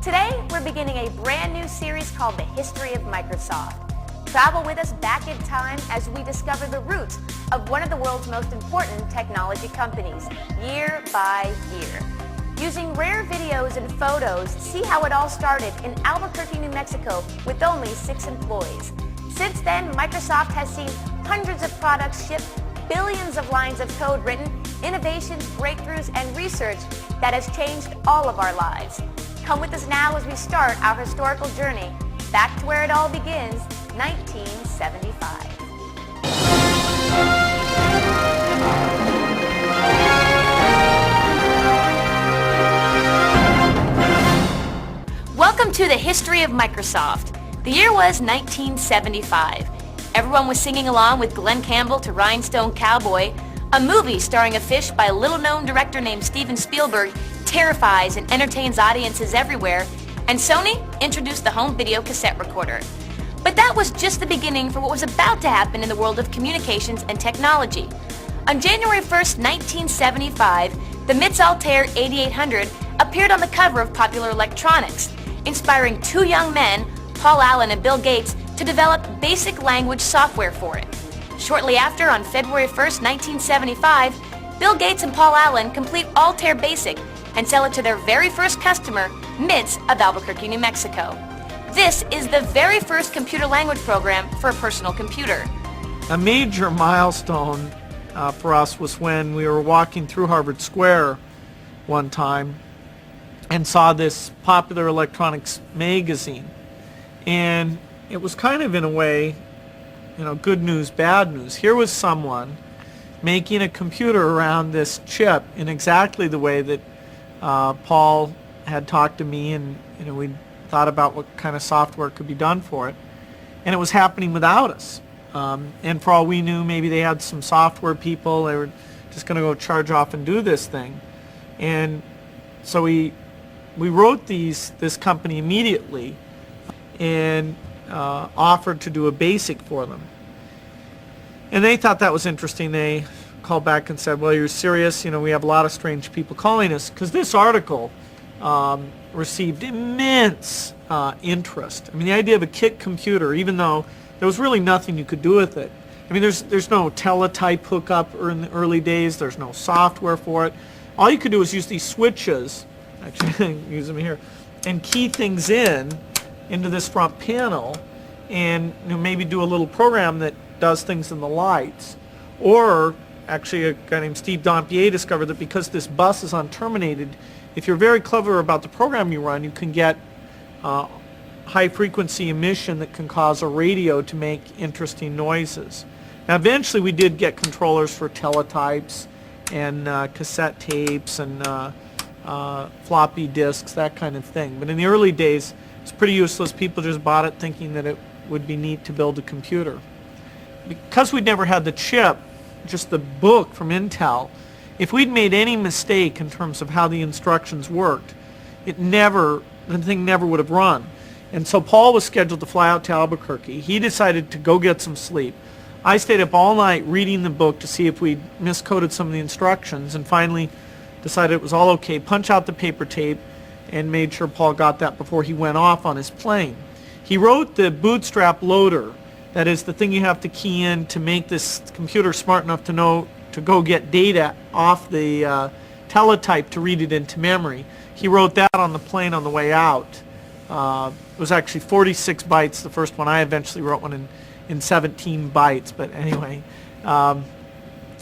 Today, we're beginning a brand new series called The History of Microsoft. Travel with us back in time as we discover the roots of one of the world's most important technology companies, year by year. Using rare videos and photos, see how it all started in Albuquerque, New Mexico with only 6 employees. Since then, Microsoft has seen hundreds of products shipped, billions of lines of code written, innovations, breakthroughs, and research that has changed all of our lives. Come with us now as we start our historical journey back to where it all begins, 1975. Welcome to the history of Microsoft. The year was 1975. Everyone was singing along with Glenn Campbell to Rhinestone Cowboy. A movie starring a fish by a little-known director named Steven Spielberg terrifies and entertains audiences everywhere, and Sony introduced the home video cassette recorder. But that was just the beginning for what was about to happen in the world of communications and technology. On January 1st, 1975, the MIT's Altair 8800 appeared on the cover of Popular Electronics, inspiring 2 young men, Paul Allen and Bill Gates, to develop basic language software for it. Shortly after, on February 1st, 1975, Bill Gates and Paul Allen complete Altair Basic and sell it to their very first customer, MIT's of Albuquerque, New Mexico. This is the very first computer language program for a personal computer. A major milestone for us was when we were walking through Harvard Square one time and saw this Popular Electronics magazine. And it was kind of, in a way, good news, bad news. Here was someone making a computer around this chip in exactly the way that Paul had talked to me, and we thought about what kind of software could be done for it. And it was happening without us. And for all we knew, maybe they had some software people. They were just going to go charge off and do this thing. And so we wrote this company immediately and offered to do a basic for them. And they thought that was interesting. They called back and said, well, you're serious? We have a lot of strange people calling us, because this article received immense interest. I mean, the idea of a kit computer, even though there was really nothing you could do with it. I mean, there's no teletype hookup in the early days. There's no software for it. All you could do was use these switches, actually I can use them here, and key things into this front panel, and maybe do a little program that does things in the lights. Or actually, a guy named Steve Dompier discovered that because this bus is unterminated, if you're very clever about the program you run, you can get high frequency emission that can cause a radio to make interesting noises. Now eventually we did get controllers for teletypes and cassette tapes and floppy disks, that kind of thing. But in the early days, it's pretty useless. People just bought it thinking that it would be neat to build a computer. Because we'd never had the chip, just the book from Intel, if we'd made any mistake in terms of how the instructions worked, the thing never would have run. And so Paul was scheduled to fly out to Albuquerque. He decided to go get some sleep. I stayed up all night reading the book to see if we'd miscoded some of the instructions, and finally decided it was all okay, punch out the paper tape, and made sure Paul got that before he went off on his plane. He wrote the bootstrap loader, that is the thing you have to key in to make this computer smart enough to know to go get data off the teletype to read it into memory. He wrote that on the plane on the way out. It was actually 46 bytes, the first one. I eventually wrote one in 17 bytes, but anyway. And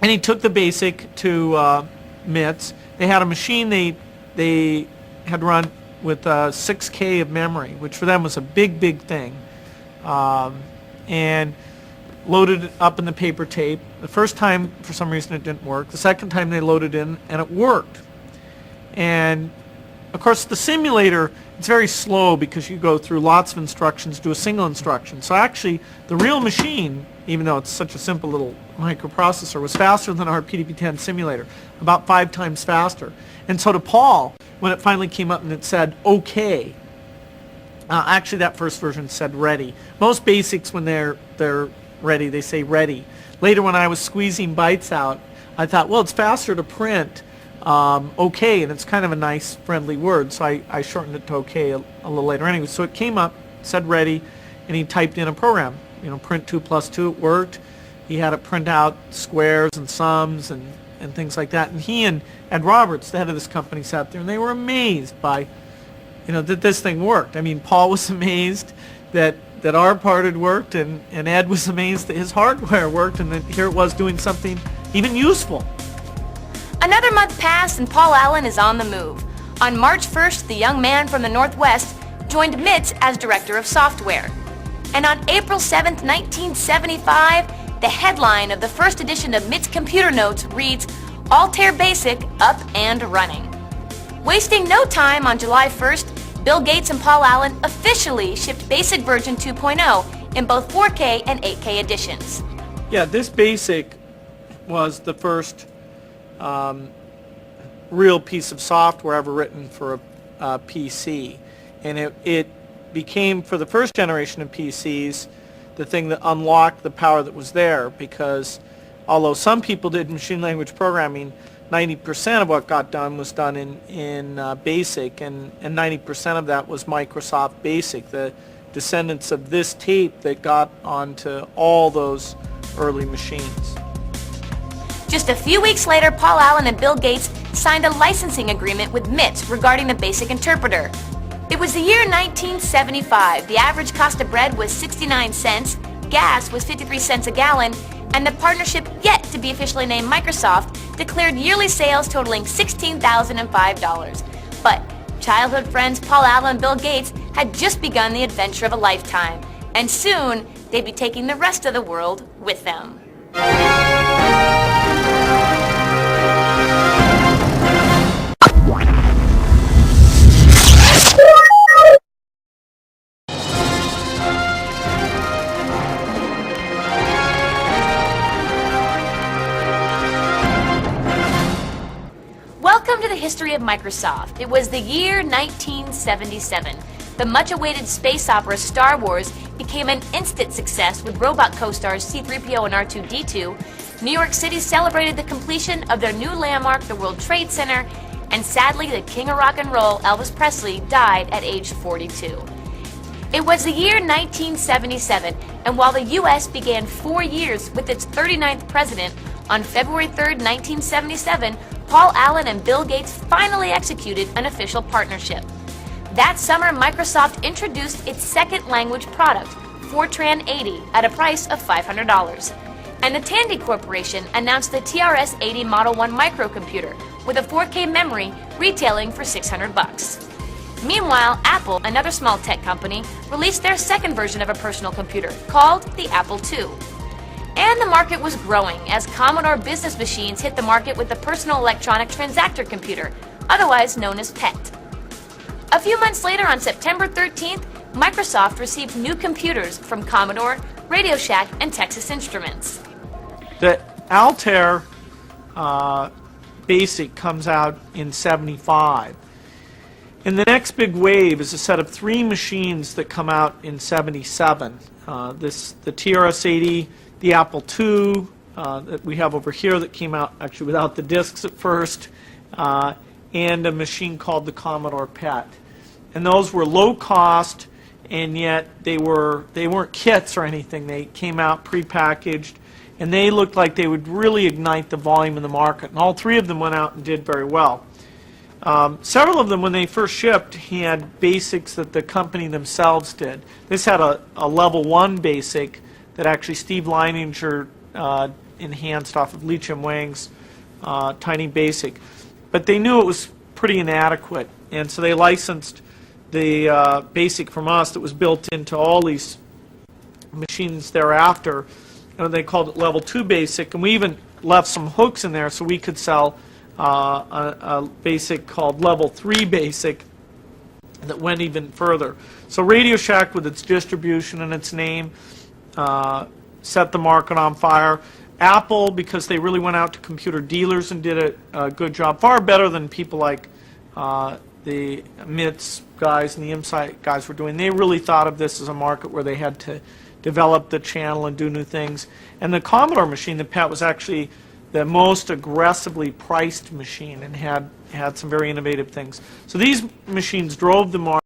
he took the basic to MIT's. They had a machine they had run with 6K of memory, which for them was a big thing. And loaded it up in the paper tape. The first time, for some reason, it didn't work. The second time they loaded in, and it worked. And, of course, the simulator, it's very slow because you go through lots of instructions to a single instruction. So actually, the real machine, even though it's such a simple little microprocessor, was faster than our PDP-10 simulator, about 5 times faster. And so to Paul, when it finally came up and it said, okay, actually that first version said ready. Most basics, when they're ready, they say ready. Later, when I was squeezing bytes out, I thought, well, it's faster to print OK, and it's kind of a nice, friendly word, so I shortened it to OK a little later. Anyway, so it came up, said ready, and he typed in a program. Print 2 plus 2, it worked. He had it print out squares and sums and things like that. And he and Ed Roberts, the head of this company, sat there, and they were amazed by, that this thing worked. I mean, Paul was amazed that our part had worked, and Ed was amazed that his hardware worked, and that here it was doing something even useful. Another month passed and Paul Allen is on the move. On March 1st, the young man from the Northwest joined MITS as Director of Software. And on April 7th, 1975, the headline of the first edition of MITS Computer Notes reads, Altair Basic up and running. Wasting no time, on July 1st, Bill Gates and Paul Allen officially shipped Basic version 2.0 in both 4K and 8K editions. Yeah, this Basic was the first real piece of software ever written for a PC. And it became, for the first generation of PCs, the thing that unlocked the power that was there, because although some people did machine language programming, 90% of what got done was done in BASIC, and 90% of that was Microsoft BASIC, the descendants of this tape that got onto all those early machines. Just a few weeks later, Paul Allen and Bill Gates signed a licensing agreement with MITS regarding the BASIC interpreter. It was the year 1975. The average cost of bread was 69 cents, gas was 53 cents a gallon, and the partnership, yet to be officially named Microsoft, declared yearly sales totaling $16,005. But childhood friends Paul Allen and Bill Gates had just begun the adventure of a lifetime, and soon they'd be taking the rest of the world with them. Welcome to the history of Microsoft. It was the year 1977. The much-awaited space opera Star Wars became an instant success with robot co-stars C-3PO and R2-D2. New York City celebrated the completion of their new landmark, the World Trade Center, and sadly, the king of rock and roll, Elvis Presley, died at age 42. It was the year 1977, and while the U.S. began 4 years with its 39th president, on February 3, 1977, Paul Allen and Bill Gates finally executed an official partnership. That summer, Microsoft introduced its second language product, Fortran 80, at a price of $500. And the Tandy Corporation announced the TRS-80 Model 1 microcomputer with a 4K memory retailing for $600. Meanwhile, Apple, another small tech company, released their second version of a personal computer called the Apple II. And the market was growing as Commodore business machines hit the market with the Personal Electronic Transactor Computer, otherwise known as PET. A few months later, on September 13th, Microsoft received new computers from Commodore, Radio Shack, and Texas Instruments. The Altair BASIC comes out in 75. And the next big wave is a set of 3 machines that come out in 77. The TRS-80, the Apple II that we have over here that came out actually without the discs at first, and a machine called the Commodore PET. And those were low cost, and yet they weren't kits or anything. They came out prepackaged, and they looked like they would really ignite the volume in the market. And all 3 of them went out and did very well. Several of them, when they first shipped, had basics that the company themselves did. This had a level 1 basic that actually Steve Leininger enhanced off of Lee Chim Wang's tiny basic. But they knew it was pretty inadequate, and so they licensed the basic from us that was built into all these machines thereafter, and they called it level 2 basic, and we even left some hooks in there so we could sell a basic called level 3 basic that went even further. So Radio Shack, with its distribution and its name, set the market on fire. Apple, because they really went out to computer dealers and did a good job, far better than people like the MITS guys and the Insight guys were doing. They really thought of this as a market where they had to develop the channel and do new things. And the Commodore machine, the PET, was actually the most aggressively priced machine and had some very innovative things. So these machines drove the market.